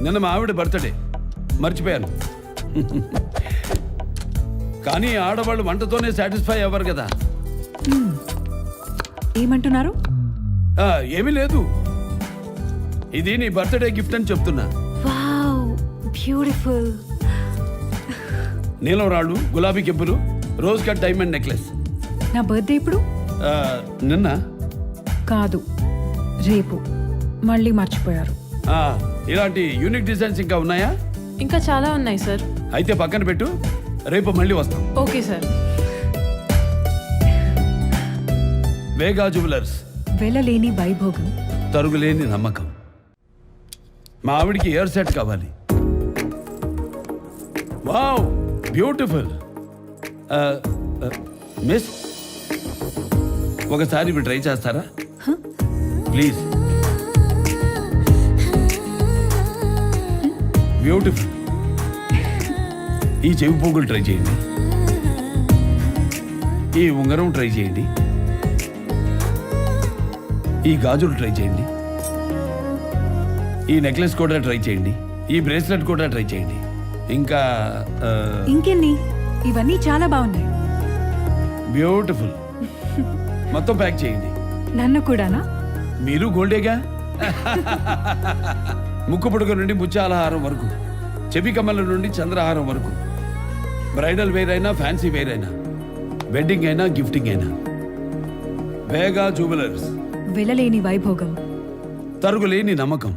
నిన్న మా ఆవిడ బర్త్డే మర్చిపోయాను. కానీ ఆడవాళ్ళు వంటతోనే సాటిస్ఫై అవ్వరు కదా. ఏమంటున్నారు? ఏమీ లేదు, ఇది నీ బర్త్డే గిఫ్ట్ అని చెప్తున్నా. Wow, beautiful. నీలం రాళ్ళు, గులాబీ కెంపులు, రోజ్ కట్ డైమండ్ నెక్లెస్. నా బర్త్డే ఇప్పుడు? నిన్న కాదు, రేపు. మళ్ళీ మర్చిపోయారు. ఇలాంటి యూనిక్ డిజైన్స్ ఇంకా ఉన్నాయా? ఇంకా చాలా ఉన్నాయి సార్. అయితే పక్కన పెట్టు, రేపు మళ్ళీ వస్తాం. Okay sir. వేగా జ్యువెలర్స్, వెళ్ళలేని వైభోగం, తరుగులేని నమ్మకం. మా ఆవిడికి ఇయర్ సెట్ కావాలి. Wow, beautiful. మిస్, ఒకసారి ఇవి ట్రై చేస్తారా ప్లీజ్? బ్యూటిఫుల్. ఈ చెవి పోగులు ట్రై చేయండి, ఈ ఉంగరం ట్రై చేయండి, ఈ గాజులు ట్రై చేయండి, ఈ నెక్లెస్ కూడా ట్రై చేయండి, ఈ బ్రేస్లెట్ కూడా ట్రై చేయండి. ఇంకా ఇంకెన్ని? ఇవన్నీ చాలా బాగున్నాయి. బ్యూటిఫుల్. మొత్తం ప్యాక్ చేయండి. నన్ను కూడానా? మీరు గోల్డేగా. ముక్కు పుడక నుండి ముత్యాలహారం వరకు, చెవి కమ్మల నుండి చంద్రహారం వరకు, బ్రైడల్ వేర్ అయినా ఫ్యాన్సీ వేర్ అయినా, వెడ్డింగ్ అయినా గిఫ్టింగ్ అయినా, వేగా జ్యువెలర్స్. వెళ్ళలేని వైభోగం, తరుగులేని నమ్మకం.